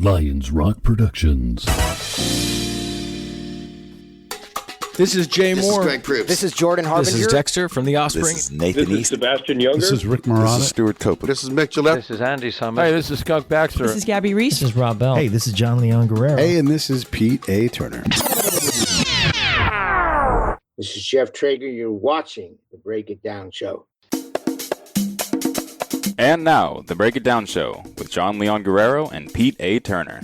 Lions Rock Productions. This is Jay This Moore. is Greg Proops. This is Jordan Harbinger. This is Dexter from The Offspring. This is Nathan This is East. Sebastian Younger. This is Rick Marotta. This is Stuart Copeland. This is Mick Gillette. This is Andy Summers. Hi, this is Skunk Baxter. This is Gabby Reese. This is Rob Bell. Hey, this is Jon Leon Guerrero. Hey, and this is Pete A. Turner. This is Jeff Trager. You're watching the Break It Down Show. And now, the Break It Down Show with Jon Leon Guerrero and Pete A. Turner.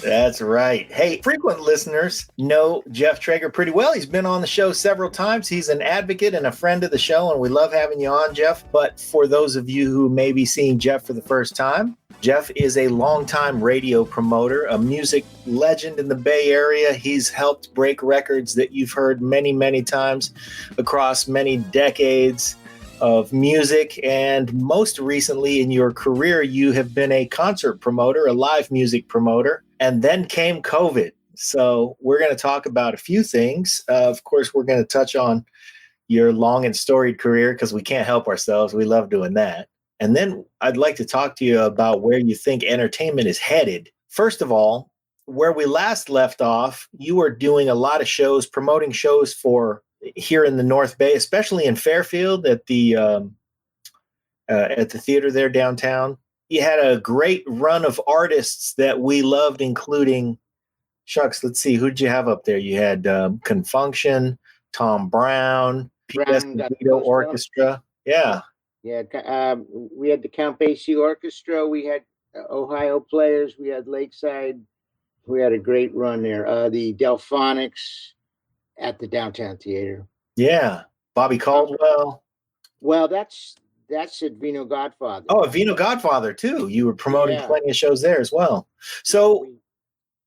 That's right. Hey, frequent listeners know Jeff Trager pretty well. He's been on the show several times. He's an advocate and a friend of the show, and we love having you on, Jeff. But for those of you who may be seeing Jeff for the first time, Jeff is a longtime radio promoter, a music legend in the Bay Area. He's helped break records that you've heard many, many times across many decades of music. And most recently in your career, you have been a concert promoter, a live music promoter. And then came COVID. So we're going to talk about a few things. Of course, we're going to touch on your long and storied career because we can't help ourselves. We love doing that. And then I'd like to talk to you about where you think entertainment is headed. First of all, where we last left off, you were doing a lot of shows, promoting shows for here in the North Bay, especially in Fairfield at the theater there downtown. You had a great run of artists that we loved, including, let's see, who'd you have up there? You had Confunction, Tom Brown, P.S. Orchestra. Yeah. Yeah, we had the Count Basie Orchestra. We had Ohio Players. We had Lakeside. We had a great run there. The Delphonics at the Downtown Theater. Yeah. Bobby Caldwell. Well, that's at Vino Godfather. Oh, at Vino Godfather, too. You were promoting plenty of shows there as well. So,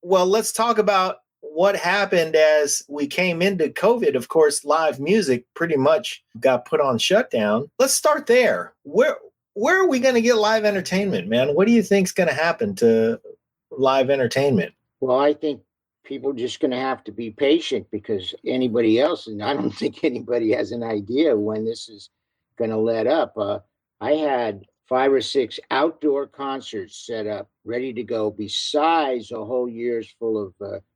well, let's talk about what happened as we came into COVID. Of course, live music pretty much got put on shutdown. Let's start there. Where are we going to get live entertainment, man? What do you think is going to happen to live entertainment? Well, I think people are just going to have to be patient because anybody else, and I don't think anybody has an idea when this is going to let up. I had 5 or 6 outdoor concerts set up, ready to go, besides a whole year's full of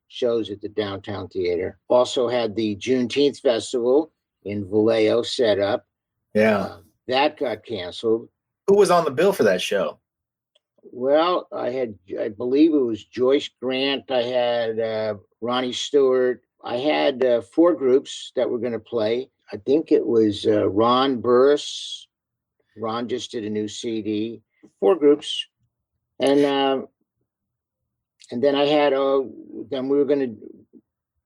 shows at the Downtown Theater. Also had the Juneteenth Festival in Vallejo set up. Yeah. That got canceled. Who was on the bill for that show? Well, I believe it was Joyce Grant. I had Ronnie Stewart. I had 4 groups that were going to play. I think it was Ron Burris. Ron just did a new CD. 4 groups, and then I had then we were going to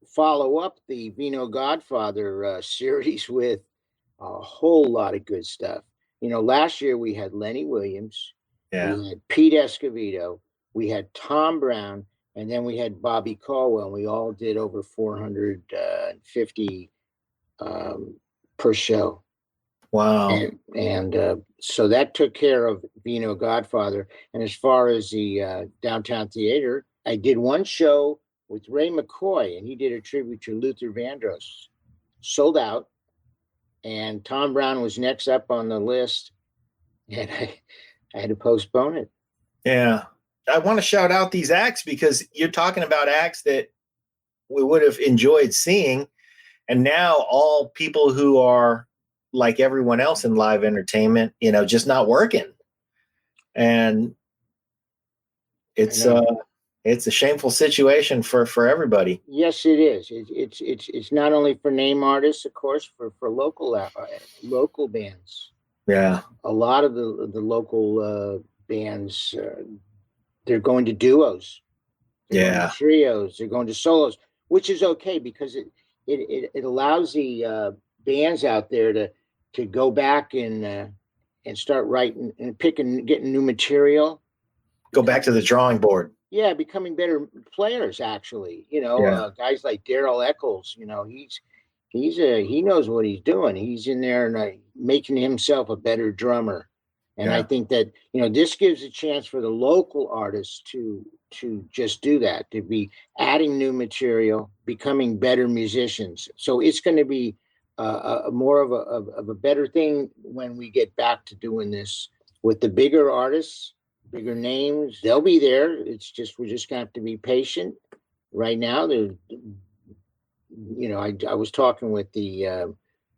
follow up the Vino Godfather series with a whole lot of good stuff. You know, last year we had Lenny Williams, we had Pete Escovedo, we had Tom Brown, and then we had Bobby Caldwell. And we all did over 450 per show. Wow. And so that took care of Vino Godfather. And as far as the Downtown Theater, I did one show with Ray McCoy, and he did a tribute to Luther Vandross. Sold out. And Tom Brown was next up on the list, and I had to postpone it. Yeah. I want to shout out these acts because you're talking about acts that we would have enjoyed seeing. And now all people who are like everyone else in live entertainment, you know, just not working. And it's a shameful situation for everybody. Yes, it is. It's not only for name artists, of course, for local bands. Yeah. A lot of the local bands, they're going to duos. They're going to trios. They're going to solos, which is okay because it allows the bands out there to go back and start writing and getting new material. Go back to the drawing board. Yeah, becoming better players. Actually, you know, guys like Daryl Eccles. You know, he knows what he's doing. He's in there and making himself a better drummer. And I think that, you know, this gives a chance for the local artists to just do that, to be adding new material, becoming better musicians. So it's going to be more of a better thing when we get back to doing this with the bigger artists bigger names. They'll be there. It's just we're just gonna have to be patient. Right now, I was talking with the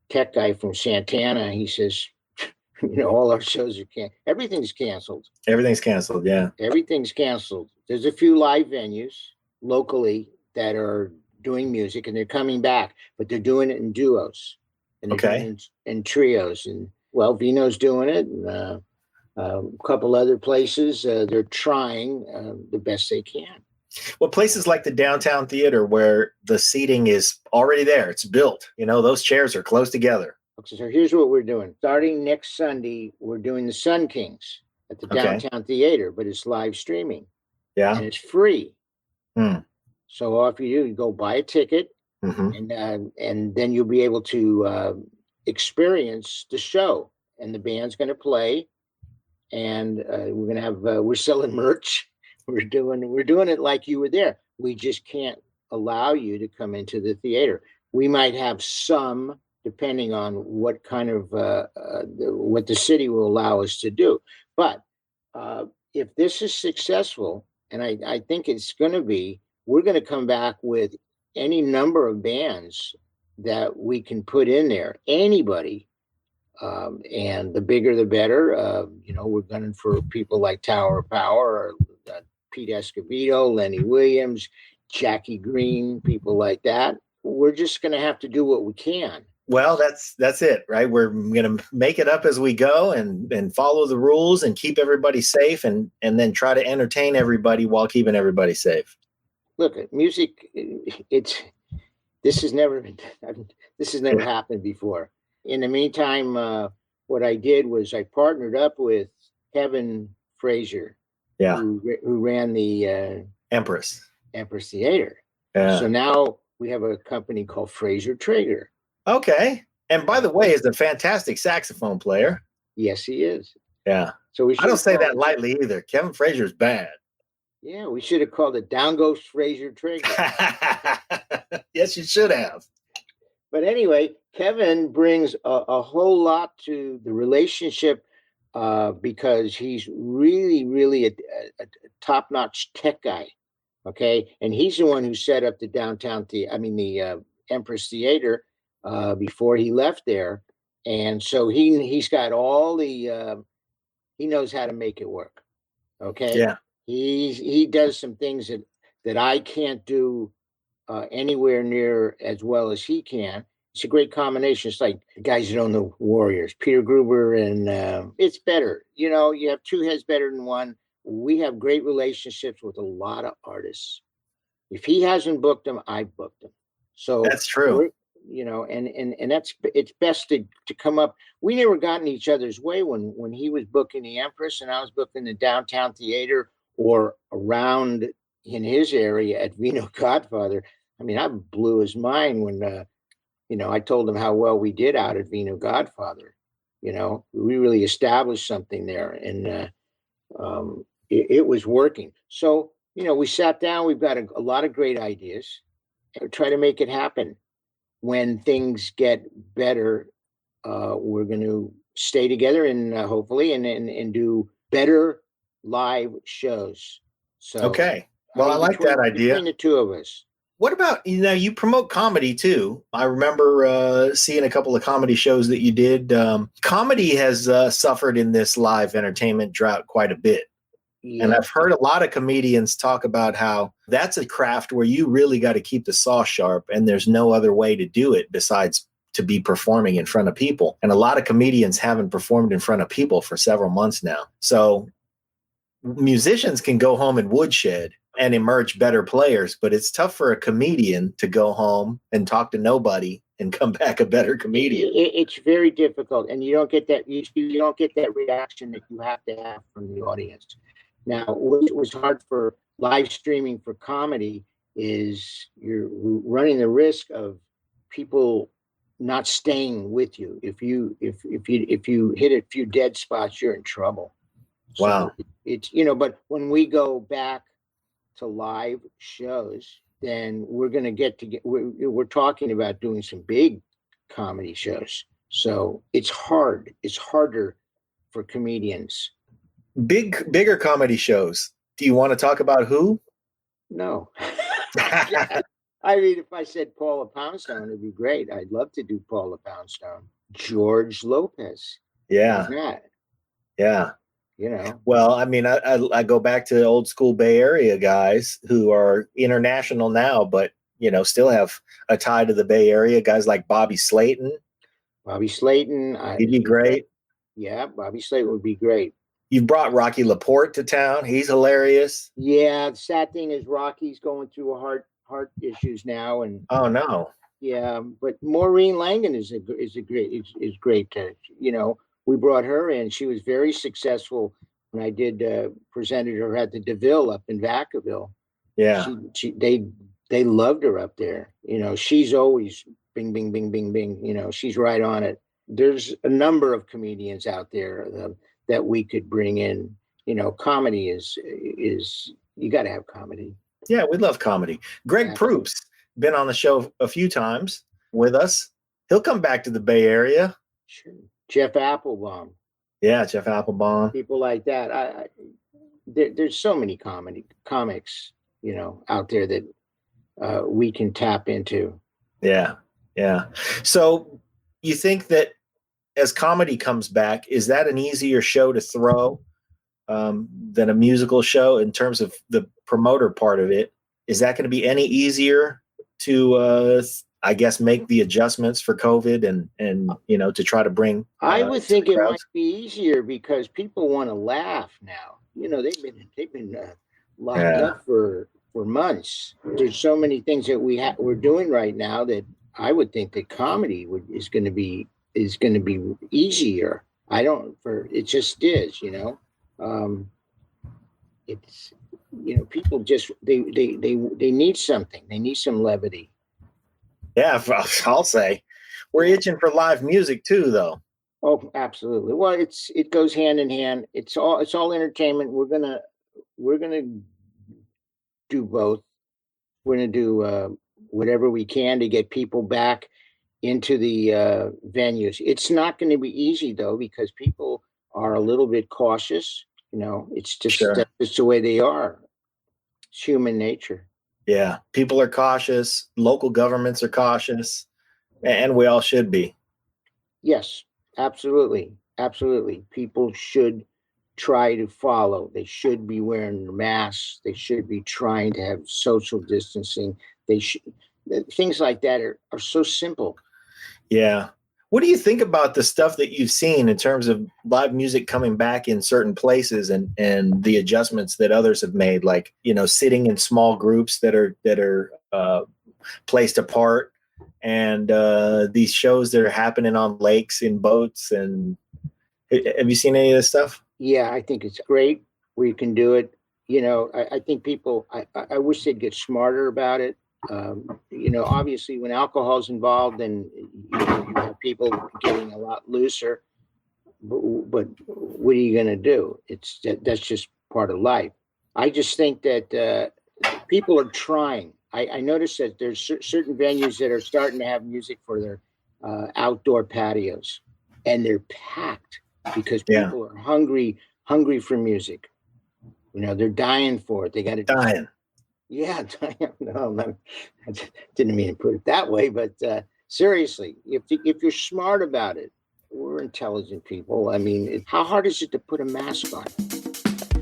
tech guy from Santana. He says, all our shows are everything's canceled. Everything's canceled. Yeah. Everything's canceled. There's a few live venues locally that are doing music, and they're coming back, but they're doing it in duos, and they're doing it in trios. And Vino's doing it, and a couple other places. They're trying the best they can. Well, places like the Downtown Theater, where the seating is already there, it's built. Those chairs are close together. So here's what we're doing. Starting next Sunday, we're doing the Sun Kings at the Downtown Theater, but it's live streaming. Yeah. And it's free. So all you go buy a ticket, and then you'll be able to experience the show. And the band's going to play, and we're going to have we're selling merch. We're doing it like you were there. We just can't allow you to come into the theater. We might have some, depending on what kind of what the city will allow us to do. But if this is successful, and I think it's going to be, we're going to come back with any number of bands that we can put in there. Anybody. And the bigger, the better. We're gunning for people like Tower of Power, or Pete Escovedo, Lenny Williams, Jackie Green, people like that. We're just going to have to do what we can. Well, that's it, right? We're going to make it up as we go and follow the rules and keep everybody safe, and then try to entertain everybody while keeping everybody safe. Look, music, this has never happened before. In the meantime, what I did was I partnered up with Kevin Frazier, who ran the Empress Theater. Yeah. So now we have a company called Frazier Trager. Okay. And by the way, is a fantastic saxophone player. Yes, he is. Yeah. So I don't say that lightly either. Kevin Frazier's bad. Yeah, we should have called it Down Goes Frazier Trager. Yes, you should have. But anyway, Kevin brings a whole lot to the relationship because he's really, really a top-notch tech guy. Okay, and he's the one who set up the the Empress Theater before he left there, and so he's got all the he knows how to make it work. Okay, yeah, he does some things that I can't do anywhere near as well as he can. It's a great combination. It's like the guys that own the Warriors, Peter Gruber, and it's better. You have two heads better than one. We have great relationships with a lot of artists. If he hasn't booked them, I've booked them. So that's true. And it's best to come up. We never got in each other's way when he was booking the Empress and I was booking the Downtown Theater or around in his area at Vino Godfather. I mean, I blew his mind when I told him how well we did out at Vino Godfather. We really established something there, and it was working. So, we sat down, we've got a lot of great ideas, and try to make it happen. When things get better, we're going to stay together and hopefully and do better live shows. So, okay. Well, I like that idea. Between the two of us. What about, you promote comedy too. I remember seeing a couple of comedy shows that you did. Comedy has suffered in this live entertainment drought quite a bit. Yeah. And I've heard a lot of comedians talk about how that's a craft where you really got to keep the saw sharp and there's no other way to do it besides to be performing in front of people. And a lot of comedians haven't performed in front of people for several months now. So musicians can go home and woodshed and emerge better players, but it's tough for a comedian to go home and talk to nobody and come back a better comedian. It's very difficult, and you don't get that reaction that you have to have from the audience. Now, what was hard for live streaming for comedy is you're running the risk of people not staying with you. If you hit a few dead spots, you're in trouble. Wow. So it's but when we go back to live shows, then we're going to we're talking about doing some big comedy shows. So it's hard. It's harder for comedians Bigger comedy shows. Do you want to talk about who? No. I mean, if I said Paula Poundstone, it'd be great. I'd love to do Paula Poundstone. George Lopez. Yeah. Yeah. You know. Well, I mean, I go back to old school Bay Area guys who are international now, but, still have a tie to the Bay Area. Guys like Bobby Slayton. He'd be great. Yeah, Bobby Slayton would be great. You've brought Rocky Laporte to town. He's hilarious. Yeah, the sad thing is Rocky's going through a heart issues now, and oh no. Yeah, but Maureen Langdon is great. We brought her in. She was very successful when I did presented her at the DeVille up in Vacaville. Yeah, they loved her up there. She's always bing, bing, bing, bing, bing. She's right on it. There's a number of comedians out there that we could bring in. Comedy is you got to have comedy. Yeah, we love comedy. Greg Proops been on the show a few times with us. He'll come back to the Bay Area. Sure. Jeff Applebaum. Yeah, Jeff Applebaum. People like that. There's so many comics, out there that we can tap into. Yeah. So you think that as comedy comes back, is that an easier show to throw than a musical show in terms of the promoter part of it? Is that going to be any easier to, I guess, make the adjustments for COVID and to try to bring? I would think it might be easier because people want to laugh now. They've been locked up for months. There's so many things that we're doing right now that I would think that comedy is going to be easier. It just is, it's, people just, they need something. They need some levity. Yeah, I'll say we're itching for live music too, though. Oh, absolutely. Well, it goes hand in hand. It's all entertainment. We're gonna do both. We're gonna do whatever we can to get people back into the venues. It's not going to be easy though, because people are a little bit cautious. It's just That's the way they are. It's human nature. Yeah, people are cautious. Local governments are cautious, and we all should be. Yes, absolutely. People should try to follow. They should be wearing their masks. They should be trying to have social distancing. Things like that are so simple. Yeah. What do you think about the stuff that you've seen in terms of live music coming back in certain places and the adjustments that others have made, like, sitting in small groups that are placed apart, and these shows that are happening on lakes in boats? And have you seen any of this stuff? Yeah, I think it's great where you can do it. I think people, I wish they'd get smarter about it. Obviously when alcohol's involved, then you have people getting a lot looser, but what are you going to do? That's just part of life. I just think that people are trying. I noticed that there's certain venues that are starting to have music for their outdoor patios, and they're packed because people are hungry for music. They're dying for it. They got to dying. Yeah, no, I didn't mean to put it that way, but seriously, if you're smart about it, we're intelligent people. I mean, how hard is it to put a mask on?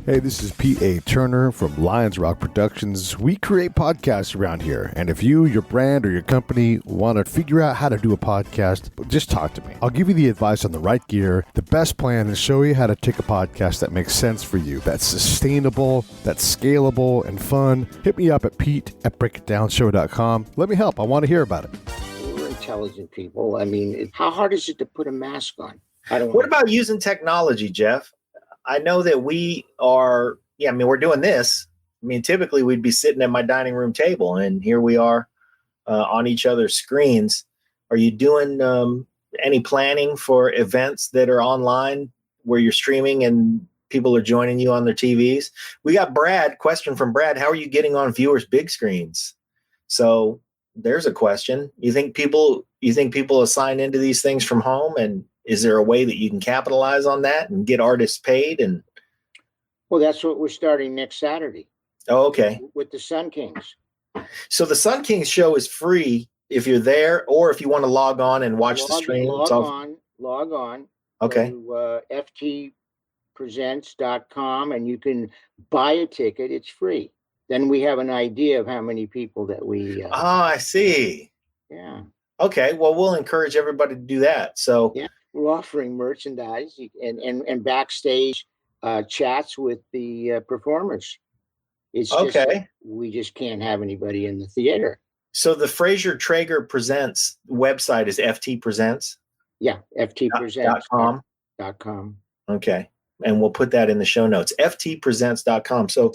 Hey, this is Pete A. Turner from Lions Rock Productions. We create podcasts around here, and if you, your brand, or your company want to figure out how to do a podcast, just talk to me. I'll give you the advice on the right gear, the best plan, and show you how to take a podcast that makes sense for you, that's sustainable, that's scalable, and fun. Hit me up at pete@breakitdownshow.com. Let me help. I want to hear about it. We're intelligent people. I mean, how hard is it to put a mask on? What about using technology, Jeff? I know that we are, we're doing this. Typically we'd be sitting at my dining room table, and here we are on each other's screens. Are you doing any planning for events that are online where you're streaming and people are joining you on their TVs? We got question from Brad. How are you getting on viewers' big screens? So there's a question. You think people assign into these things from home, and is there a way that you can capitalize on that and get artists paid? And Well, that's what we're starting next Saturday Oh, okay. with the Sun Kings. So the Sun Kings show is free if you're there, or if you want to log on and watch the stream. Log on. Okay. Go to ftpresents.com and you can buy a ticket. It's free. Then we have an idea of how many people that we. I see. Yeah. Okay. Well, we'll encourage everybody to do that. So Yeah, we're offering merchandise and backstage chats with the performers. It's just okay. we just can't have anybody in the theater. So the Trager Presents website is FT Presents. Yeah, ftpresents.com. Okay. And we'll put that in the show notes. ftpresents.com. So,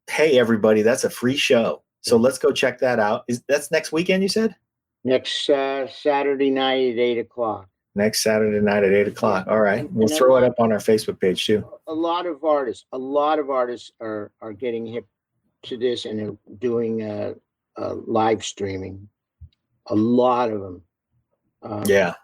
hey, everybody, that's a free show. So let's go check that out. That's next weekend, you said? Next Saturday night at 8:00. Next Saturday night at 8:00. All right. We'll throw it up on our Facebook page too. A lot of artists are getting hip to this and are doing live streaming. A lot of them. Yeah.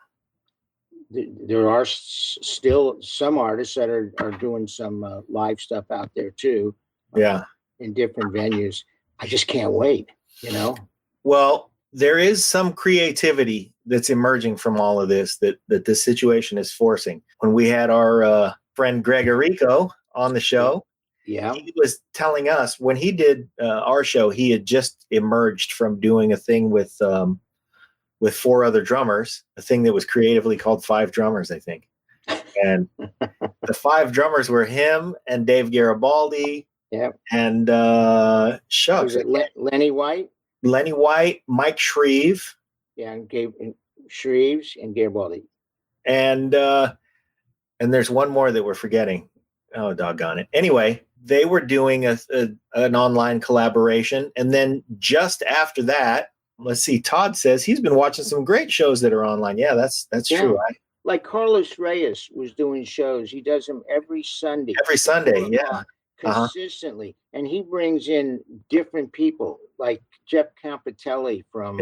There are still some artists that are doing some live stuff out there too. Yeah. In different venues. I just can't wait, you know? Well, there is some creativity that's emerging from all of this that this situation is forcing. When we had our friend Gregorico on the show, yeah, he was telling us when he did our show, he had just emerged from doing a thing with 4 other drummers, a thing that was creatively called 5 Drummers, I think. And the 5 drummers were him and Dave Garibaldi. Yeah. And shucks. Lenny White? Lenny White, Mike Shreve. Yeah, and Shreves and Garibaldi. And there's one more that we're forgetting. Oh, doggone it. Anyway, they were doing an online collaboration. And then just after that, let's see, Todd says he's been watching some great shows that are online. Yeah, that's true. Like Carlos Reyes was doing shows. He does them every Sunday. Every Sunday, yeah. Consistently. And he brings in different people like Jeff Campitelli from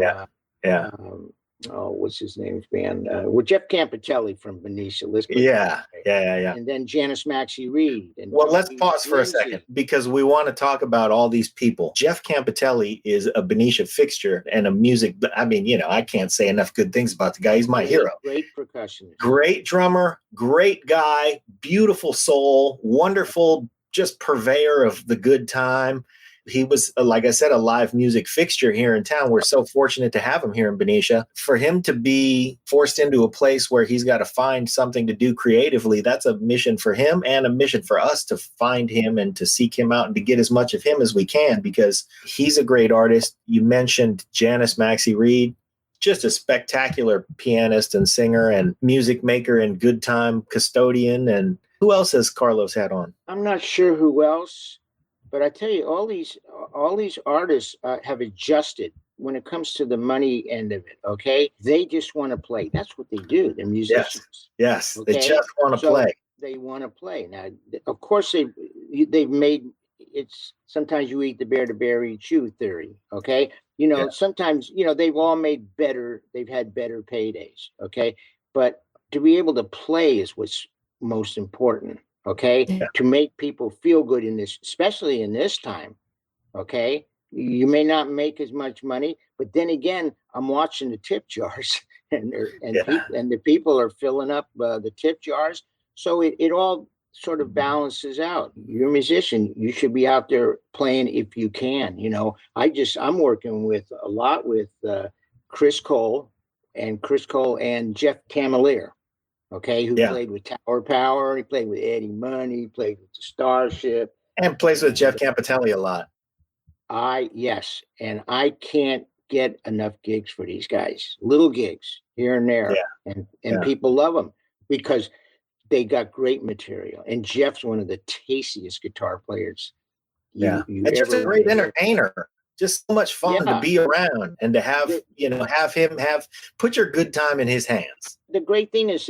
what's his name's band? Jeff Campitelli from Benicia. Yeah. And then Janice Maxie Reed. Well, let's pause for a second because we want to talk about all these people. Jeff Campitelli is a Benicia fixture and a music. I mean, you know, I can't say enough good things about the guy. He's my hero. Great percussionist. Great drummer. Great guy. Beautiful soul. Wonderful, just purveyor of the good time. He was, like I said, a live music fixture here in town. We're so fortunate to have him here in Benicia. For him to be forced into a place where he's got to find something to do creatively, that's a mission for him and a mission for us to find him and to seek him out and to get as much of him as we can because he's a great artist. You mentioned Janice Maxie Reed, just a spectacular pianist and singer and music maker and good time custodian. And who else has Carlos had on? I'm not sure who else. But I tell you, all these artists have adjusted when it comes to the money end of it. Okay, they just want to play. That's what they do. They're musicians. Yes. Okay? They just want to play. They want to play. Now, of course, they've made it's. Sometimes you eat the bear eats you theory. Okay, you know. Sometimes they've all made better. They've had better paydays. Okay, but to be able to play is what's most important. Okay, to make people feel good in this, especially in this time. Okay, you may not make as much money, but then again, I'm watching the tip jars, and the people are filling up the tip jars. So it all sort of balances out. You're a musician, you should be out there playing if you can. You know, I'm working a lot with Chris Cole and Jeff Camalier. Okay, who played with Tower Power, he played with Eddie Money, he played with the Starship. And plays with Jeff Campitelli a lot. Yes. And I can't get enough gigs for these guys. Little gigs here and there. Yeah. And people love them because they got great material. And Jeff's one of the tastiest guitar players. And just a great entertainer. Just so much fun to be around and to have him put your good time in his hands. The great thing is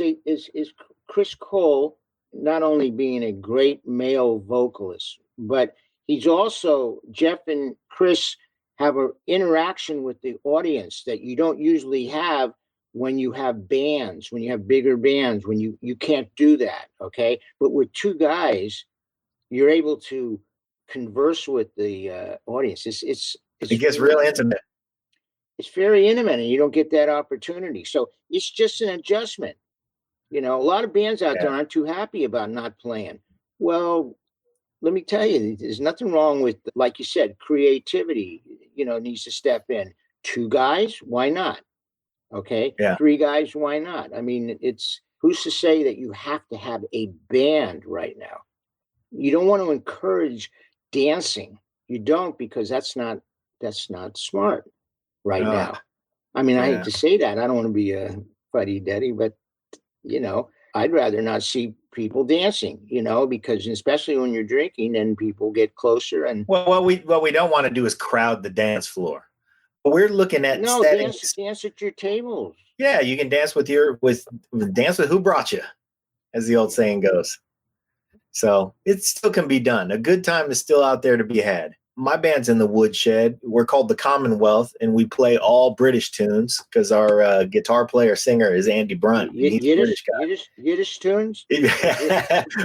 Chris Cole not only being a great male vocalist, but he's also, Jeff and Chris have an interaction with the audience that you don't usually have when you have bands, when you have bigger bands, when you can't do that. Okay. But with 2 guys, you're able to converse with the audience. It gets real intimate. It's very intimate, and you don't get that opportunity. So it's just an adjustment. A lot of bands out there aren't too happy about not playing. Well, let me tell you, there's nothing wrong with, like you said, creativity, needs to step in. 2 guys, why not? Okay. Yeah. 3 guys, why not? I mean, who's to say that you have to have a band right now? You don't want to encourage dancing. You don't, because that's not smart right now. I mean, I hate to say that. I don't want to be a fuddy-duddy, but I'd rather not see people dancing, because especially when you're drinking, then people get closer. And what we don't want to do is crowd the dance floor. We're looking at dance at your tables. Yeah, you can dance with dance with who brought you, as the old saying goes. So it still can be done. A good time is still out there to be had. My band's in the woodshed. We're called the Commonwealth, and we play all British tunes because our guitar player singer is Andy Brunt. He's a British guy. Yiddish tunes?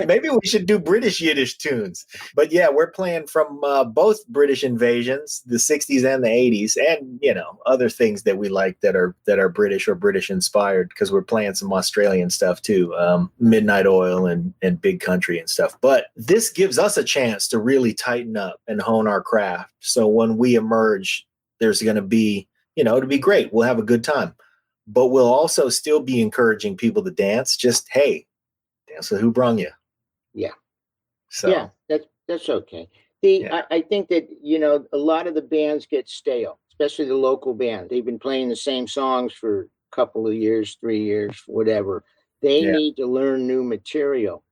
Maybe we should do British Yiddish tunes. But yeah, we're playing from both British invasions, the 60s and the 80s, and other things that we like that are British or British inspired, because we're playing some Australian stuff too, Midnight Oil and Big Country and stuff. But this gives us a chance to really tighten up and hone our craft. So when we emerge, there's going to be, it'll be great. We'll have a good time, but we'll also still be encouraging people to dance. Just, hey, dance with who brung you. Yeah. So yeah, that's okay. I think that, a lot of the bands get stale, especially the local band. They've been playing the same songs for a couple of years, 3 years, whatever. They need to learn new material.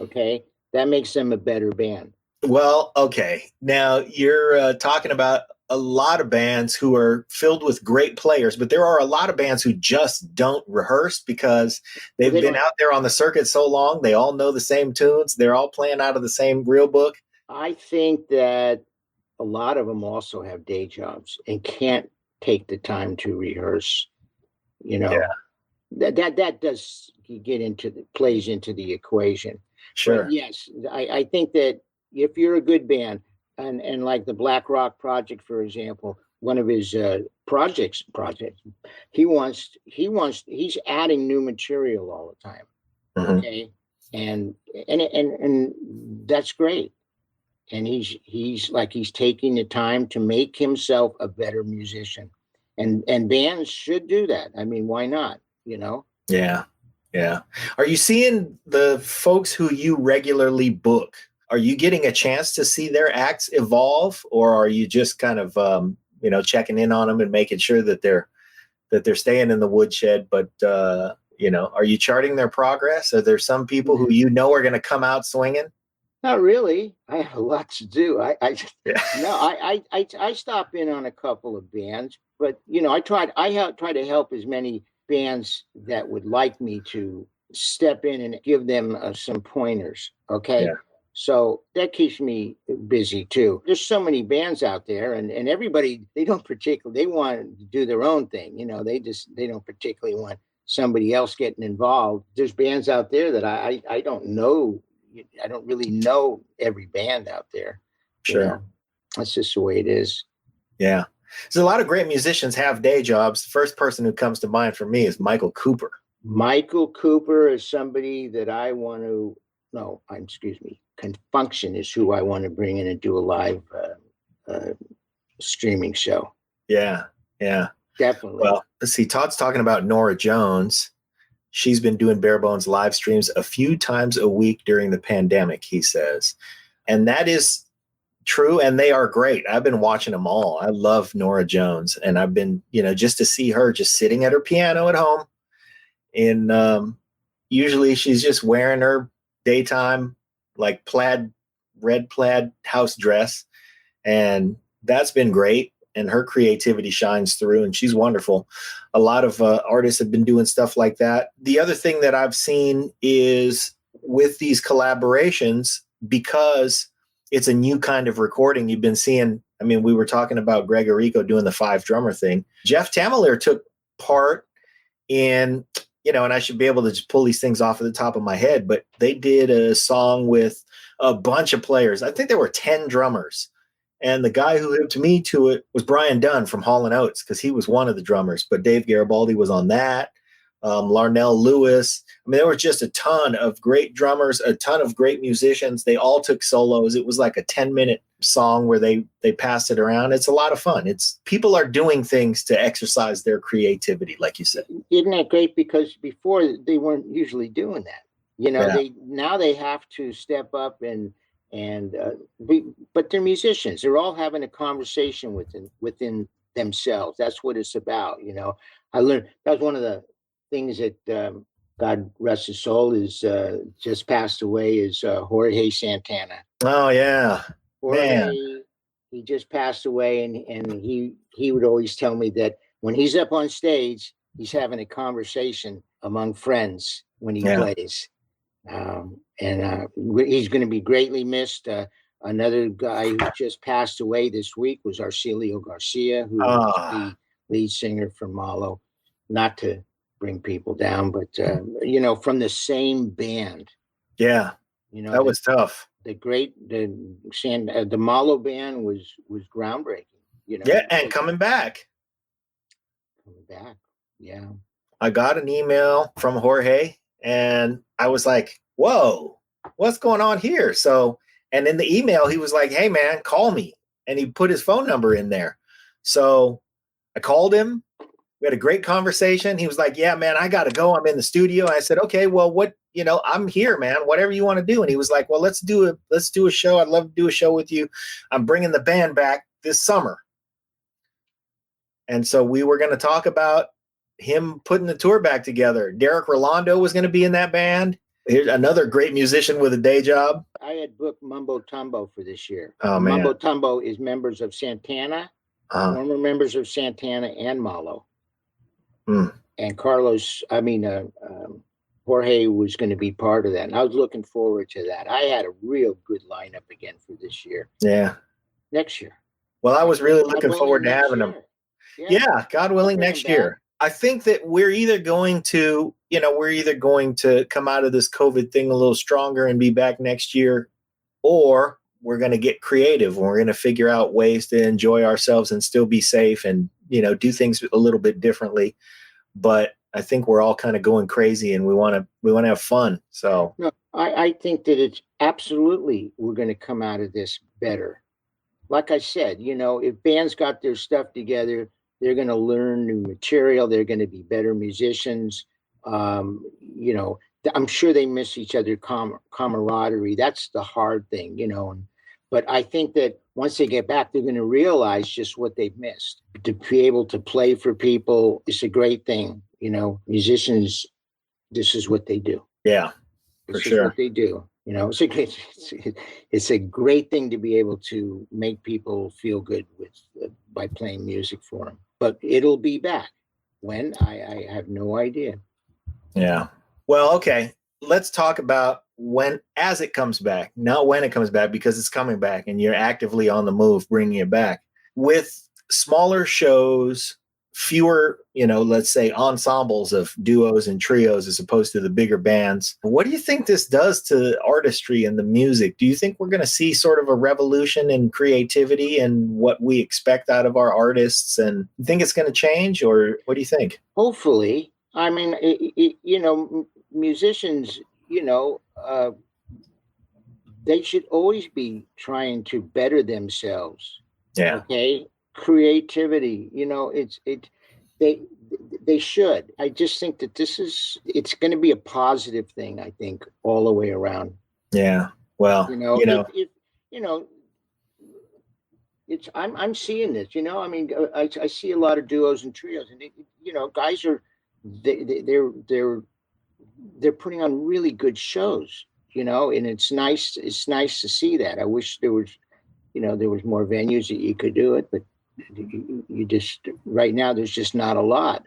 Okay. That makes them a better band. Well, okay. Now you're talking about a lot of bands who are filled with great players, but there are a lot of bands who just don't rehearse because they've been out there on the circuit so long. They all know the same tunes. They're all playing out of the same real book. I think that a lot of them also have day jobs and can't take the time to rehearse. That does plays into the equation. Sure. But yes, I think that if you're a good band, and like the Black Rock Project, for example, one of his projects, he's adding new material all the time. Mm-hmm. Okay, and that's great. And he's taking the time to make himself a better musician, and bands should do that. I mean, why not? Yeah. Are you seeing the folks who you regularly book? Are you getting a chance to see their acts evolve, or are you just kind of, checking in on them and making sure that they're staying in the woodshed? But, are you charting their progress? Are there some people who are going to come out swinging? Not really. I have a lot to do. I stop in on a couple of bands, but I try to help as many bands that would like me to step in and give them some pointers. Okay. Yeah. So that keeps me busy too. There's so many bands out there, and everybody, they want to do their own thing. They don't particularly want somebody else getting involved. There's bands out there that I don't know. I don't really know every band out there. Sure. That's just the way it is. Yeah. So a lot of great musicians have day jobs. The first person who comes to mind for me is Michael Cooper. Michael Cooper is somebody that Confunction is who I want to bring in and do a live streaming show. Yeah. Definitely. Well, let's see. Todd's talking about Norah Jones. She's been doing Bare Bones live streams a few times a week during the pandemic, he says. And that is true, and they are great. I've been watching them all. I love Norah Jones, and I've been, just to see her just sitting at her piano at home. And usually she's just wearing her daytime red plaid house dress, and that's been great. And her creativity shines through, and she's wonderful. A lot of artists have been doing stuff like that. The other thing that I've seen is with these collaborations, because it's a new kind of recording, you've been seeing, we were talking about Gregorico doing the 5-drummer thing. Jeff Tamalier took part in and I should be able to just pull these things off of the top of my head, but they did a song with a bunch of players. I think there were 10 drummers. And the guy who hooked me to it was Brian Dunn from Hall & Oates, because he was one of the drummers. But Dave Garibaldi was on that. Larnell Lewis. I mean, there was just a ton of great drummers, a ton of great musicians. They all took solos. It was like a 10-minute song where they passed it around. It's a lot of fun. It's people are doing things to exercise their creativity, like you said. Isn't that great? Because before they weren't usually doing that. Now they have to step up but they're musicians. They're all having a conversation within themselves. That's what it's about. I learned that was one of the things that God rest his soul is just passed away is Jorge Santana. Oh yeah, man. He just passed away, and he would always tell me that when he's up on stage, he's having a conversation among friends when he plays. He's going to be greatly missed. Another guy who just passed away this week was Arcelio Garcia, who was the lead singer from Malo. Not to bring people down, but from the same band. Yeah, that was tough. The Malo band was groundbreaking. And coming back. Yeah. I got an email from Jorge, and I was like, whoa, what's going on here? So, and in the email, he was like, hey, man, call me. And he put his phone number in there. So I called him. We had a great conversation. He was like, yeah, man, I got to go. I'm in the studio. I said, okay, well, I'm here, man, whatever you want to do. And he was like, well, let's do a show. I'd love to do a show with you. I'm bringing the band back this summer. And so we were going to talk about him putting the tour back together. Derek Rolando was going to be in that band. Here's another great musician with a day job. I had booked Mumbo Tumbo for this year. Oh, man. Mumbo Tumbo is members of Santana, former members of Santana and Malo. And Jorge was going to be part of that. And I was looking forward to that. I had a real good lineup again for this year. Yeah. Next year. Well, I was really looking forward to having them. Yeah, God willing, next year. I think that we're either going to come out of this COVID thing a little stronger and be back next year, or we're going to get creative and we're going to figure out ways to enjoy ourselves and still be safe and, do things a little bit differently. But I think we're all kind of going crazy and we want to have fun. So no, I think that it's absolutely, we're going to come out of this better. Like I said, if bands got their stuff together, they're going to learn new material. They're going to be better musicians. I'm sure they miss each other camaraderie. That's the hard thing, but I think that once they get back, they're going to realize just what they've missed. To be able to play for people is a great thing. Musicians, this is what they do. Yeah, for sure. Is what they do. It's a great thing to be able to make people feel good by playing music for them. But it'll be back. When? I have no idea. Yeah. Well, okay. Let's talk about as it comes back, not when it comes back, because it's coming back and you're actively on the move, bringing it back with smaller shows, fewer, let's say ensembles of duos and trios as opposed to the bigger bands. What do you think this does to artistry and the music? Do you think we're going to see sort of a revolution in creativity and what we expect out of our artists? And you think it's going to change, or what do you think? Hopefully. I mean, musicians, they should always be trying to better themselves. Yeah. Okay. Creativity, they should. I just think that it's going to be a positive thing. I think all the way around. Yeah. Well, it's I'm seeing this. I mean, I see a lot of duos and trios, and guys are they're putting on really good shows. And it's nice. It's nice to see that. I wish there was more venues that you could do it, but you just right now there's just not a lot.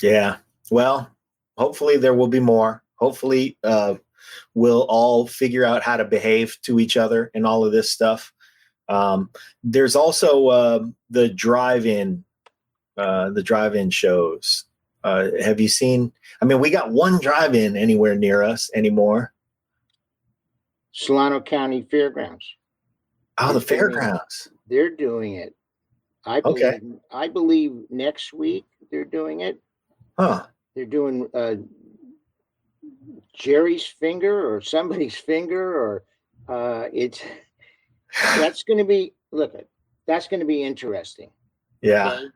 Yeah. Well, hopefully there will be more. Hopefully we'll all figure out how to behave to each other and all of this stuff. There's also the drive-in shows. Have you seen? I mean, we got one drive-in anywhere near us anymore. Solano County Fairgrounds. Oh, the fairgrounds. They're doing it. I believe next week they're doing it. Huh. They're doing Jerry's finger or somebody's finger, or that's going to be that's going to be interesting. Yeah. Okay?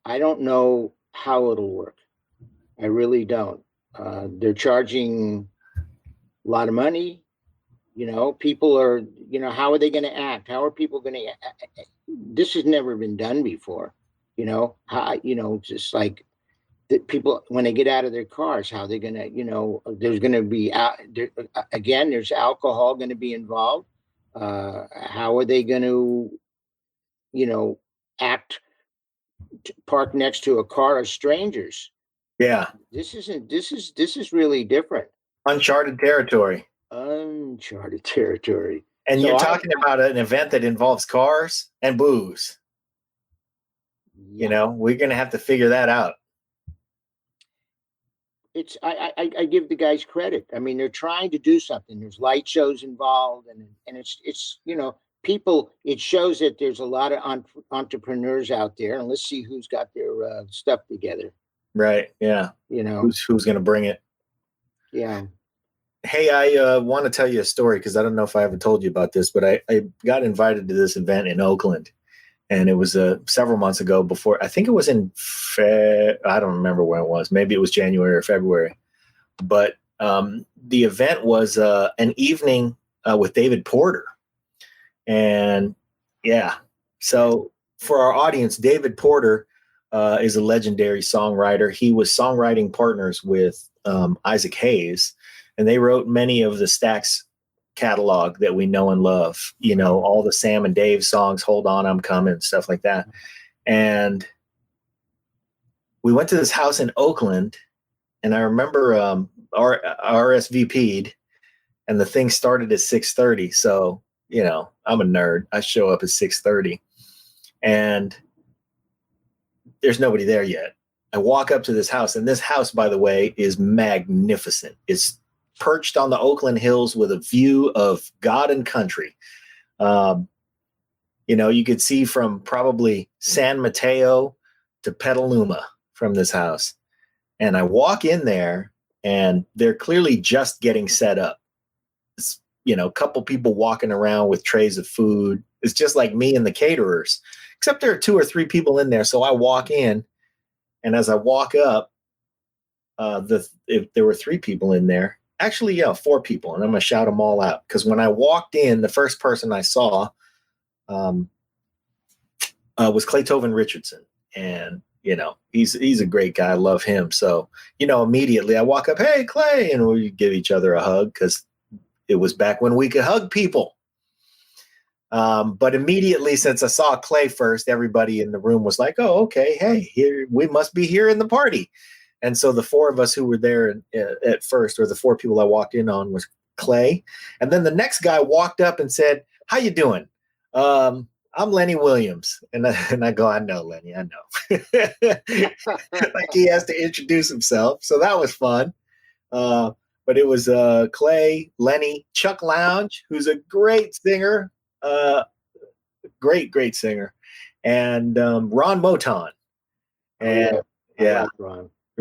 I don't know how it'll work. I really don't. They're charging a lot of money. People are, how are they going to act? How are people going to act? This has never been done before. Just like the people, when they get out of their cars, how they're going to, there's going to be, again, there's alcohol going to be involved. How are they going to, act, park next to a car of strangers? Yeah. This is really different. Uncharted territory. Uncharted territory. And you're talking about an event that involves cars and booze. Yeah. We're going to have to figure that out. I give the guys credit. I mean, they're trying to do something. There's light shows involved, and it's people. It shows that there's a lot of entrepreneurs out there, and let's see who's got their stuff together. Right. Yeah. Who's going to bring it? Yeah. Hey, I want to tell you a story because I don't know if I ever told you about this, but I got invited to this event in Oakland, and it was several months ago. Before, I think it was in I don't remember when it was. Maybe it was January or February. But the event was an evening with David Porter, and yeah. So for our audience, David Porter is a legendary songwriter. He was songwriting partners with Isaac Hayes. And they wrote many of the Stax catalog that we know and love, all the Sam and Dave songs, Hold On, I'm Coming, stuff like that. And we went to this house in Oakland, and I remember RSVP'd, and the thing started at 6:30. So, I'm a nerd. I show up at 6:30, and there's nobody there yet. I walk up to this house, and this house, by the way, is magnificent. It's perched on the Oakland Hills with a view of God and country. You could see from probably San Mateo to Petaluma from this house. And I walk in there, and they're clearly just getting set up. It's, a couple people walking around with trays of food. It's just like me and the caterers, except there are 2 or 3 people in there. So I walk in, and as I walk up, if there were 3 people in there. Actually, yeah, 4 people, and I'm going to shout them all out. Because when I walked in, the first person I saw was Claytoven Richardson. And, he's a great guy. I love him. So, immediately I walk up, hey, Clay, and we give each other a hug because it was back when we could hug people. But immediately, since I saw Clay first, everybody in the room was like, oh, okay, hey, here we must be here in the party. And so the 4 of us who were there at first, or the 4 people I walked in on, was Clay. And then the next guy walked up and said, how you doing? I'm Lenny Williams. And I go, I know, Lenny, I know. Like he has to introduce himself. So that was fun. But it was Clay, Lenny, Chuck Lounge, who's a great singer, great singer, and Ron Moton. And yeah.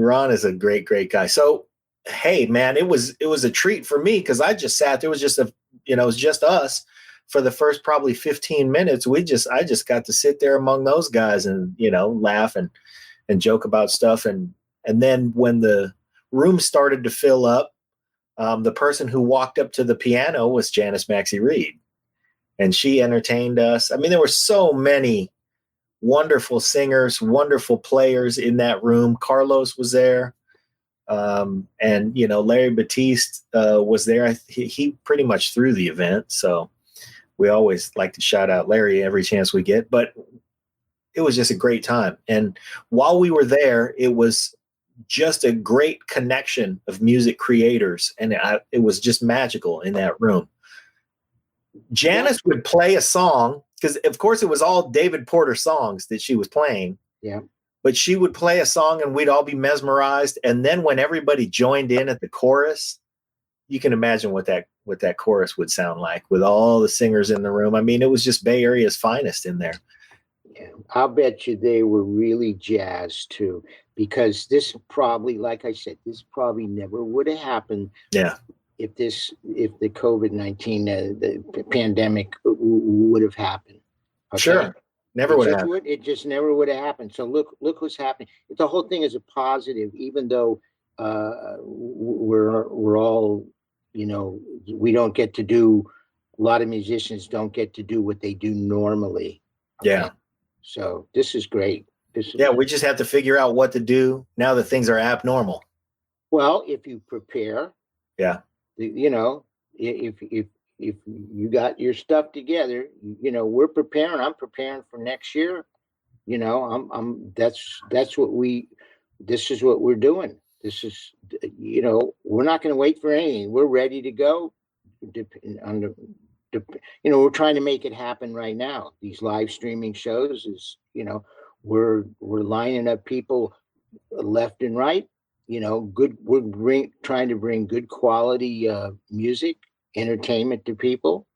Ron is a great guy. So, hey, man, it was a treat for me because I just sat there. It was just it was just us for the first probably 15 minutes. I just got to sit there among those guys and, laugh and joke about stuff. And then when the room started to fill up, the person who walked up to the piano was Janice Maxey Reid, and she entertained us. I mean, there were so many wonderful singers, wonderful players in that room. Carlos was there. And, Larry Batiste was there. He pretty much threw the event. So we always like to shout out Larry every chance we get. But it was just a great time. And while we were there, it was just a great connection of music creators. And it was just magical in that room. Janice would play a song, because of course it was all David Porter songs that she was playing. Yeah. but she would play a song and we'd all be mesmerized. And then when everybody joined in at the chorus, you can imagine what that chorus would sound like with all the singers in the room. I mean, it was just Bay Area's finest in there. Yeah, I'll bet you they were really jazzed too, because this probably, like I said, this probably never would have happened. Yeah. If the COVID-19, the pandemic would have happened. Okay? Sure. Never would have. It just never would have happened. So look what's happening. The whole thing is a positive, even though we're all, we don't get to do, a lot of musicians don't get to do what they do normally. Okay? Yeah. So this is great. We just have to figure out what to do now that things are abnormal. Well, if you prepare, yeah, if you got your stuff together, we're preparing. I'm preparing for next year. This is what we're doing. This is, we're not going to wait for anything. We're ready to go. We're trying to make it happen right now. These live streaming shows is, we're lining up people left and right. We're trying to bring good quality music, entertainment to people.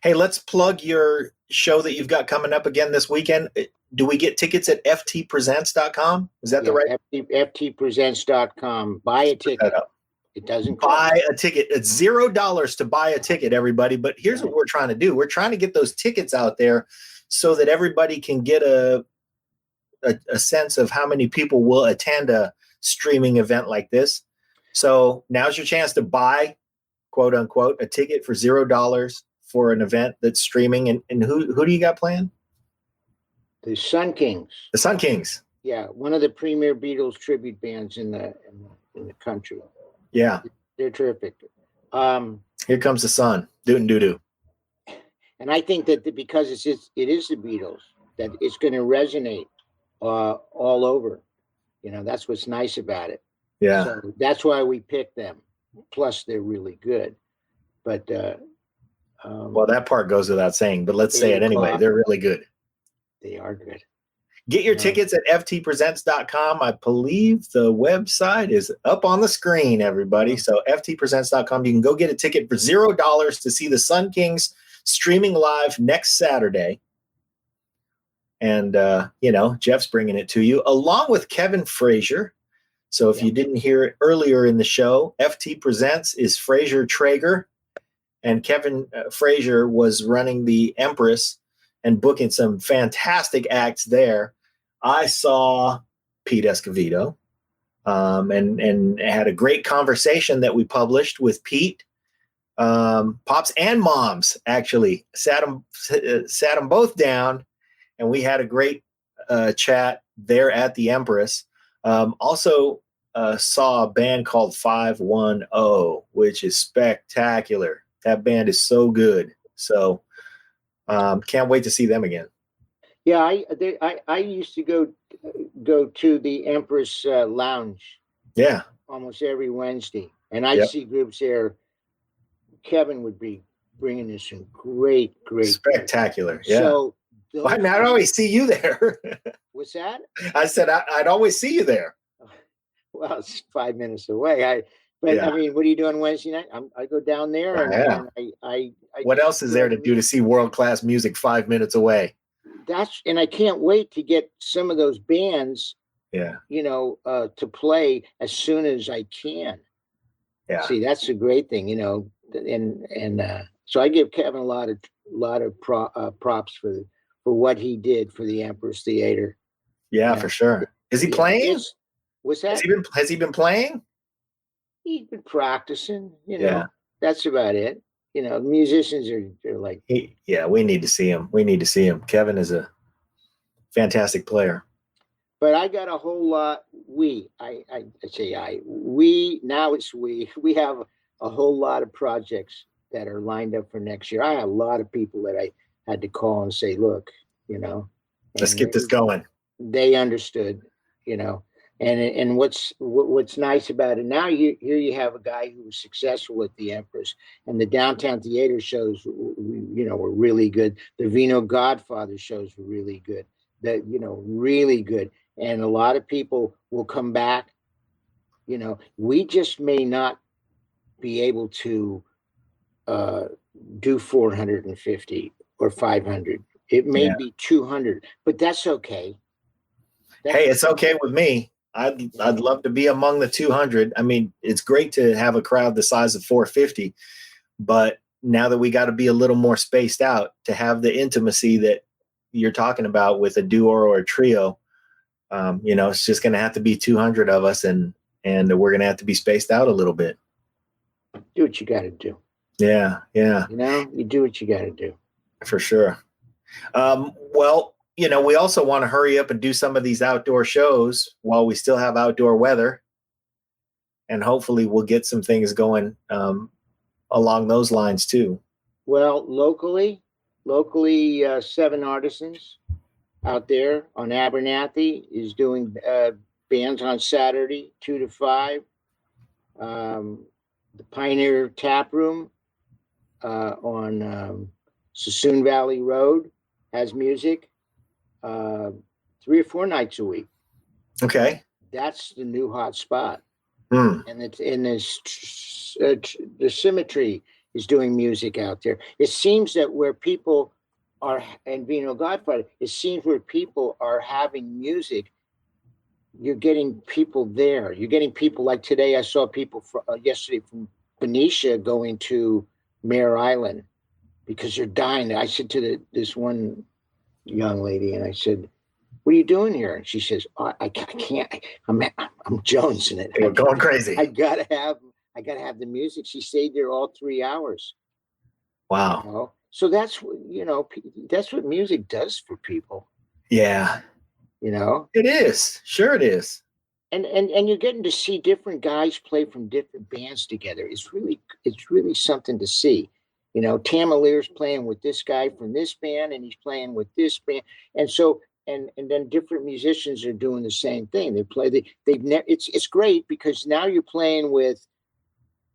Hey, let's plug your show that you've got coming up again this weekend. Do we get tickets at ftpresents.com? Is that the right? ftpresents.com. Buy a ticket. It doesn't buy a ticket. It's $0 to buy a ticket, everybody. But here's what we're trying to do. We're trying to get those tickets out there so that everybody can get a sense of how many people will attend a streaming event like this. So now's your chance to buy, quote unquote, a ticket for $0 for an event that's streaming. And who do you got playing? The Sun Kings. The Sun Kings. Yeah, one of the premier Beatles tribute bands in the country. Yeah, they're terrific. Here comes the sun, doo doo doo. And I think that because it is the Beatles, that it's going to resonate all over. That's what's nice about it. Yeah. So that's why we picked them. Plus, they're really good. But well, that part goes without saying. But let's say it anyway. They're really good. They are good. Get your tickets at ftpresents.com. I believe the website is up on the screen, everybody. So ftpresents.com. You can go get a ticket for $0 to see the Sun Kings streaming live next Saturday. And, Jeff's bringing it to you along with Kevin Frazier. So if you didn't hear it earlier in the show, FT Presents is Frazier Trager. And Kevin Frazier was running the Empress and booking some fantastic acts there. I saw Pete Escovedo and had a great conversation that we published with Pete. Pops and moms actually sat them both down, and we had a great chat there at the Empress. Also saw a band called 510, which is spectacular. That band is so good. So can't wait to see them again. Yeah, I used to go to the Empress Lounge. Yeah, almost every Wednesday, and I see groups there. Kevin would be bringing us some great, spectacular. Yeah. So I'd always see you there. What's that? I said I'd always see you there. Well, it's 5 minutes away. I mean, what are you doing Wednesday night? I go down there, and I what else is there to do to see world-class music 5 minutes away? And I can't wait to get some of those bands, to play as soon as I can. Yeah. See, that's a great thing, and so I give Kevin a lot of props for what he did for the Empress Theater. Yeah, for sure. Is he playing? What's that? Has he been playing? He's been practicing, that's about it. Musicians are like, we need to see him. Kevin is a fantastic player. But I got a whole lot. We have a whole lot of projects that are lined up for next year. I have a lot of people that I had to call and say, look, let's get this going. They understood, and what's nice about it now, here you have a guy who was successful at the Empress, and the downtown theater shows, were really good. The Vino Godfather shows were really good. Really good. and a lot of people will come back. You know, we just may not be able to do 450 or 500. It may be 200, but that's okay. Hey, it's okay with me. I'd love to be among the 200. I mean, it's great to have a crowd the size of 450, but now that we got to be a little more spaced out to have the intimacy that you're talking about with a duo or a trio, you know, it's just going to have to be 200 of us, and we're going to have to be spaced out a little bit. Do what you got to do. Yeah. You know, you do what you got to do. For sure. Well, you know, we also want to hurry up and do some of these outdoor shows while we still have outdoor weather. And hopefully we'll get some things going along those lines too. Well, locally, 7 Artisans out there on Abernathy is doing bands on Saturday, 2 to 5. The Pioneer Tap Room on Sassoon Valley Road has music 3 or 4 nights a week. Okay. That's the new hot spot. Mm. And it's in this the Symmetry is doing music out there. It seems that where people are, and Vino Godfather, it seems where people are having music, you're getting people there. You're getting people like today. I saw people yesterday from Benicia going to Mare Island because they're dying. I said to this one young lady, and I said, "What are you doing here?" And she says, "I can't. I'm jonesing it. We're going crazy. I gotta have the music." She stayed there all 3 hours. Wow. You know? So that's what music does for people. Yeah. You know, it is. Sure, it is. And you're getting to see different guys play from different bands together. It's really something to see. You know, Tamalier's playing with this guy from this band, and he's playing with this band, and so and then different musicians are doing the same thing. They play. It's great because now you're playing with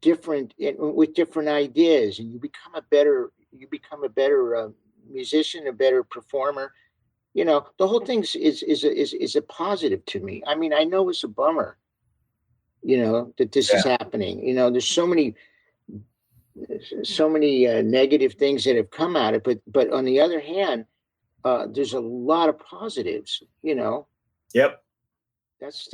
different ideas, and you become a better musician, a better performer. You know, the whole thing is a positive to me. I mean, I know it's a bummer, you know, that this is happening. You know, there's so many negative things that have come out of it, but on the other hand, there's a lot of positives. You know. Yep. That's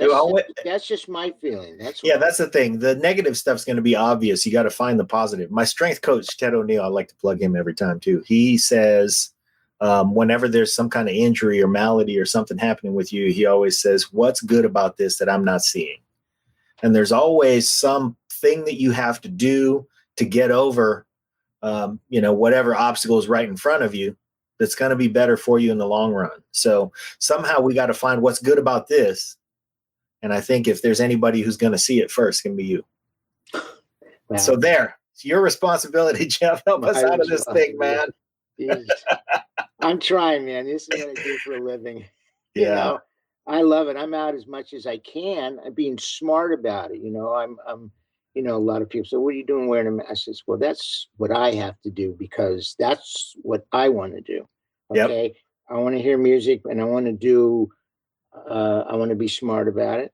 just my feeling. That's the thing. The negative stuff's going to be obvious. You got to find the positive. My strength coach, Ted O'Neill, I like to plug him every time too. He says, whenever there's some kind of injury or malady or something happening with you, he always says, "What's good about this that I'm not seeing?" And there's always something that you have to do to get over, you know, whatever obstacle is right in front of you that's going to be better for you in the long run. So somehow we got to find what's good about this. And I think if there's anybody who's going to see it first, it can be you. Wow. So there, it's your responsibility, Jeff. Help us out of this thing, man. I'm trying, man. This is what I do for a living. Yeah. You know, I love it. I'm out as much as I can. I'm being smart about it. You know, I'm you know, a lot of people say, "What are you doing wearing a mask?" I says, "Well, that's what I have to do because that's what I want to do." Okay. Yep. I want to hear music and I want to do, I want to be smart about it.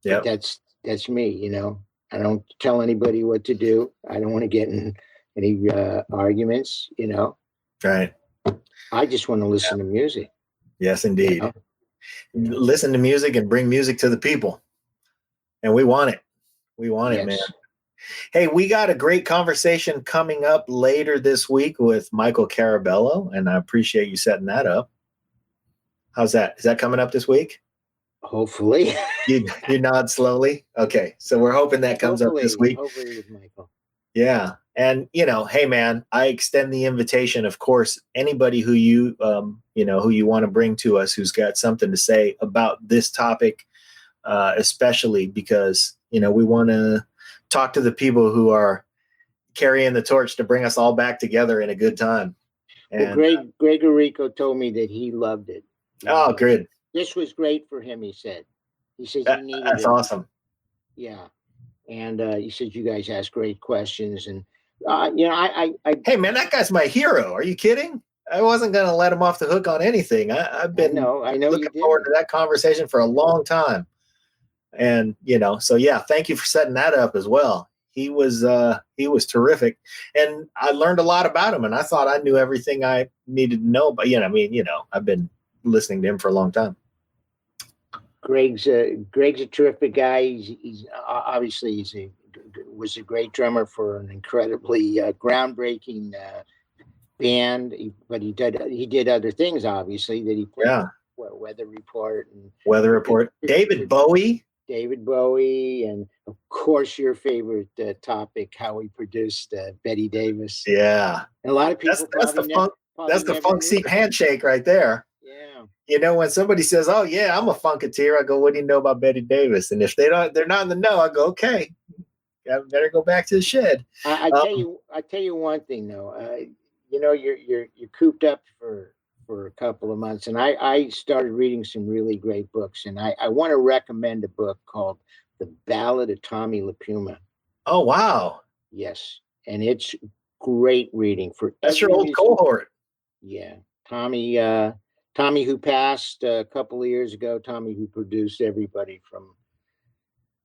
Yeah. That's me, you know. I don't tell anybody what to do. I don't want to get in any arguments, you know. Right. I just want to listen to music. Yes, indeed. You know? Listen to music and bring music to the people. And we want it. We want it, man. Hey, we got a great conversation coming up later this week with Michael Carabello, and I appreciate you setting that up. How's that? Is that coming up this week? Hopefully. you nod slowly. Okay. So we're hoping that comes up this week. Hopefully with Michael. Yeah. And, you know, hey, man, I extend the invitation. Of course, anybody who you know, who you want to bring to us, who's got something to say about this topic, especially because, you know, we want to talk to the people who are carrying the torch to bring us all back together in a good time. And, well, Greg Orico told me that he loved it. Oh, good. This was great for him, he said. He says he needed that's it. Awesome. Yeah. And he said you guys ask great questions. And, you know, I hey, man, that guy's my hero. Are you kidding? I wasn't going to let him off the hook on anything. I've been I know looking forward to that conversation for a long time. And, so yeah, thank you for setting that up as well. He was terrific. And I learned a lot about him, and I thought I knew everything I needed to know. But, I've been listening to him for a long time. Greg's a terrific guy. He's obviously was a great drummer for an incredibly groundbreaking band. But he did other things, obviously, that he played. Yeah. Weather Report. David Bowie, and of course your favorite topic, how he produced Betty Davis. Yeah, and a lot of people. That's the funk seat handshake right there. Yeah. When somebody says, "Oh yeah, I'm a funketeer," I go, "What do you know about Betty Davis?" And if they're not in the know, I go, "Okay, I better go back to the shed." I tell you one thing though. You're cooped up for a couple of months, and I started reading some really great books, and I want to recommend a book called The Ballad of Tommy Lipuma. Oh wow. Yes, and it's great reading for that's your old cohort. Yeah, Tommy who passed a couple of years ago. Tommy who produced everybody from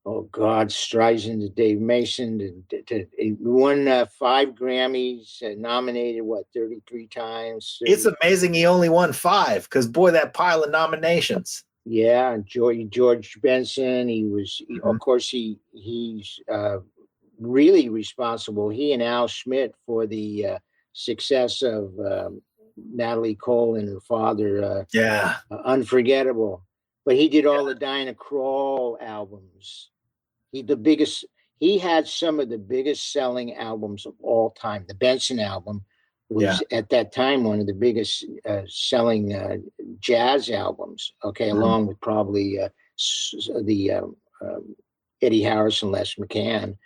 Streisand to Dave Mason to won 5 Grammys, nominated 33 times. It's amazing he only won 5, because boy, that pile of nominations. Yeah, and George Benson. Of course he's really responsible. He and Al Schmidt for the success of Natalie Cole and her father. Unforgettable. But he did all the Diana Krall albums. He had some of the biggest selling albums of all time. The Benson album was at that time one of the biggest selling jazz albums. Okay, along with probably the Eddie Harris and Les McCann.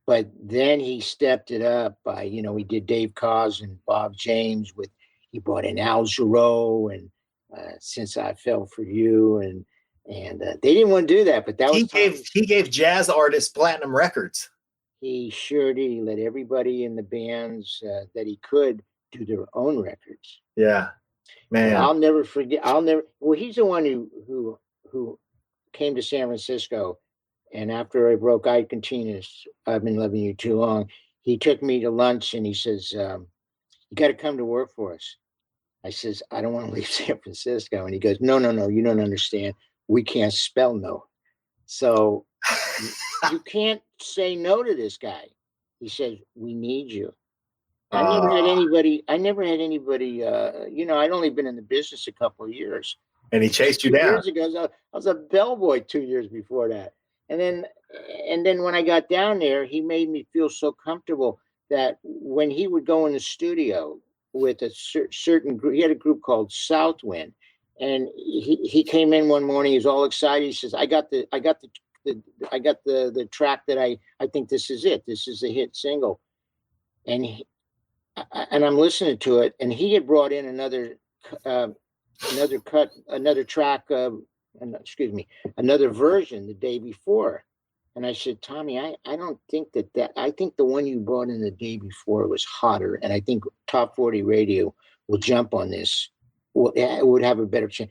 But then he stepped it up by, he did Dave Koz and Bob James he brought in Al Jarreau and Since I Fell for You, and they didn't want to do that, but he gave jazz artists platinum records. He sure did. He let everybody in the bands that he could do their own records. Yeah, man. And I'll never forget. Well, he's the one who came to San Francisco, and after I broke Ike Continus, I've Been Loving You Too Long. He took me to lunch and he says, "You got to come to work for us." I says, "I don't want to leave San Francisco." And he goes, No, you don't understand. We can't spell no. So you can't say no to this guy. He says, "We need you." I never had anybody, I'd only been in the business a couple of years. And he chased you down. 2 years ago, I was a bellboy 2 years before that. And then when I got down there, he made me feel so comfortable that when he would go in the studio with a certain group, he had a group called Southwind. And he came in one morning, he was all excited. He says, I got the track that I think this is it. This is a hit single. And I'm listening to it, and he had brought in another version the day before. And I said, "Tommy, I don't think I think the one you brought in the day before was hotter. And I think Top 40 Radio will jump on this. It would have a better chance."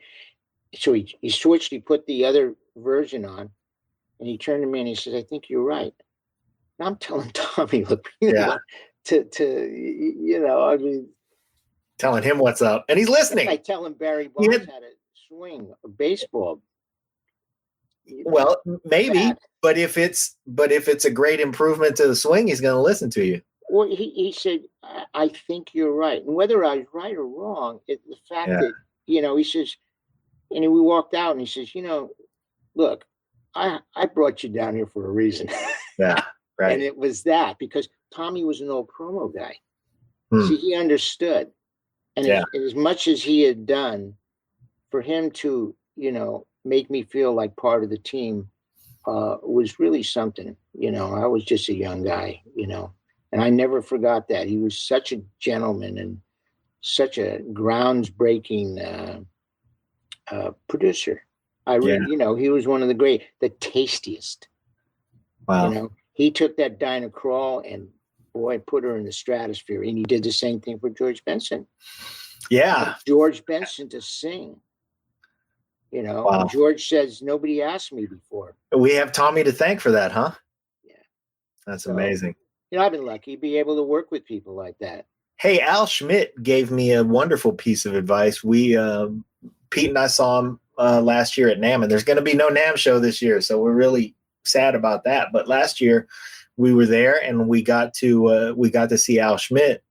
So he switched, he put the other version on, and he turned to me and he says, "I think you're right." And I'm telling Tommy, look, telling him what's up, and he's listening. I tell him Barry Bonds had a swing, a baseball. Well, maybe, but if it's a great improvement to the swing, he's going to listen to you. Well, he said, I think you're right. And whether I was right or wrong, the fact that, he says, and we walked out and he says, look, I brought you down here for a reason. Yeah, right. And it was that because Tommy was an old promo guy. See, he understood. And as much as he had done, for him to, make me feel like part of the team was really something. I was just a young guy, and I never forgot that. He was such a gentleman and such a groundsbreaking producer. He was one of the tastiest. Wow. He took that Dinah Krall and boy, put her in the stratosphere. And he did the same thing for George Benson. Yeah. George Benson to sing. You know, Wow. George says, nobody asked me before. We have Tommy to thank for that, huh? Yeah. That's So, amazing. You know, I've been lucky to be able to work with people like that. Hey, Al Schmidt gave me a wonderful piece of advice. Pete and I saw him last year at NAMM, and there's going to be no NAMM show this year, so we're really sad about that. But last year we were there, and we got to see Al Schmidt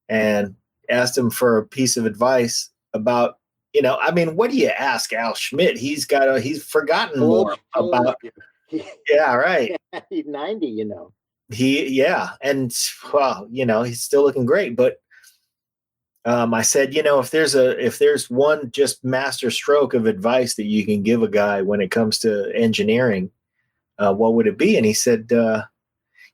and asked him for a piece of advice about, you know, I mean, what do you ask Al Schmidt? He's forgotten more about. Yeah, right. He's 90, you know. And well, you know, he's still looking great. But I said, you know, if there's one just master stroke of advice that you can give a guy when it comes to engineering, what would it be? And he said,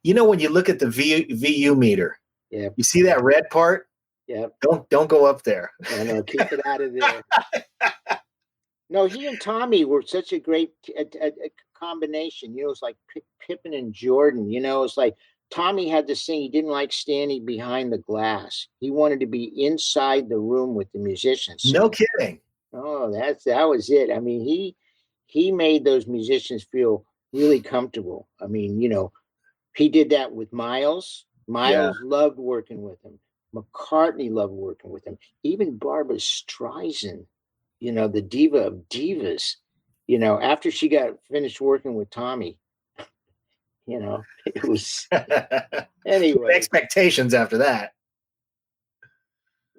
you know, when you look at the VU meter, yeah, you see that red part? Yeah. Don't go up there. No, keep it out of there. No, he and Tommy were such a great a combination. You know, it's like Pippen and Jordan. You know, it's like Tommy had this thing. He didn't like standing behind the glass. He wanted to be inside the room with the musicians. No kidding. Oh, that was it. I mean, he made those musicians feel really comfortable. I mean, you know, he did that with Miles. Miles loved working with him. McCartney loved working with him. Even Barbra Streisand, you know, the diva of divas, you know, after she got finished working with Tommy, you know, it was anyway. Expectations after that.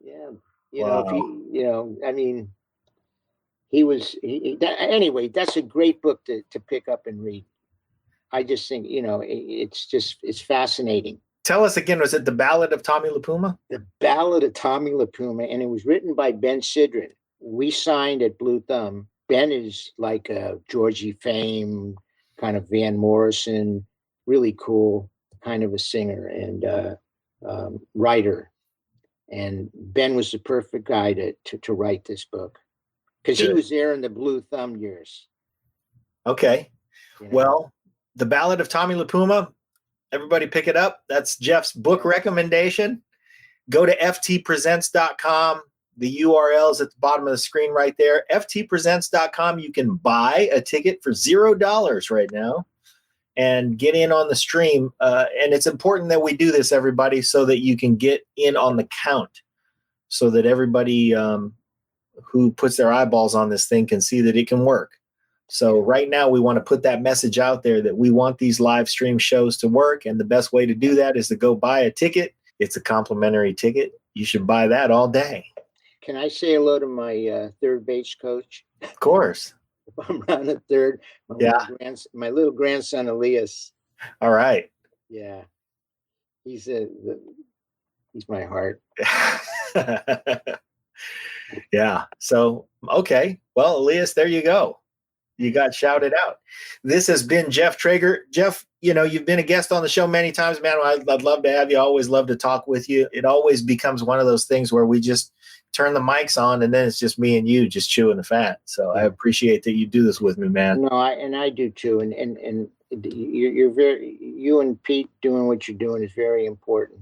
Yeah. You know, if I mean, anyway, that's a great book to pick up and read. I just think, you know, it's fascinating. Tell us again, was it The Ballad of Tommy Lipuma? The Ballad of Tommy Lipuma, and it was written by Ben Sidran. We signed at Blue Thumb. Ben is like a Georgie Fame, kind of Van Morrison, really cool, kind of a singer and writer. And Ben was the perfect guy to write this book because he was there in the Blue Thumb years. Okay. You know? Well, The Ballad of Tommy Lipuma, everybody pick it up. That's Jeff's book recommendation. Go to ftpresents.com. The URL is at the bottom of the screen right there. ftpresents.com. You can buy a ticket for $0 right now and get in on the stream. And it's important that we do this, everybody, so that you can get in on the count, so that everybody who puts their eyeballs on this thing can see that it can work. So right now we want to put that message out there that we want these live stream shows to work. And the best way to do that is to go buy a ticket. It's a complimentary ticket. You should buy that all day. Can I say hello to my third base coach? Of course. I'm around the third. My little grandson, Elias. All right. Yeah. He's my heart. Yeah. So, okay. Well, Elias, there you go. You got shouted out. This has been Jeff Trager. Jeff, you know, you've been a guest on the show many times, man. I'd love to have you. I always love to talk with you. It always becomes one of those things where we just turn the mics on and then it's just me and you just chewing the fat. So I appreciate that you do this with me, man. No, I do too. And you and Pete doing what you're doing is very important.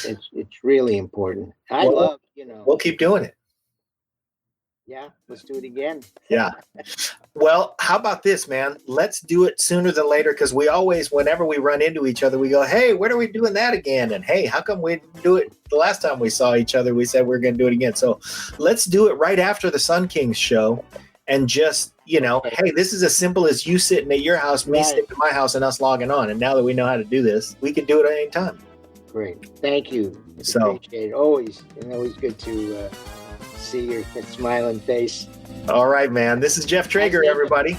It's really important. We'll keep doing it. Yeah, let's do it again. Yeah. Well, how about this, man? Let's do it sooner than later, because we always, whenever we run into each other, we go, hey, when are we doing that again? And hey, how come we didn't do it the last time we saw each other? We said we were going to do it again. So let's do it right after the Sun Kings show and just, you know, hey, this is as simple as you sitting at your house, me sitting at my house, and us logging on. And now that we know how to do this, we can do it at any time. Great. Thank you. Appreciate it. Always good to see your smiling face. All right, man. This is Jeff Trager, everybody.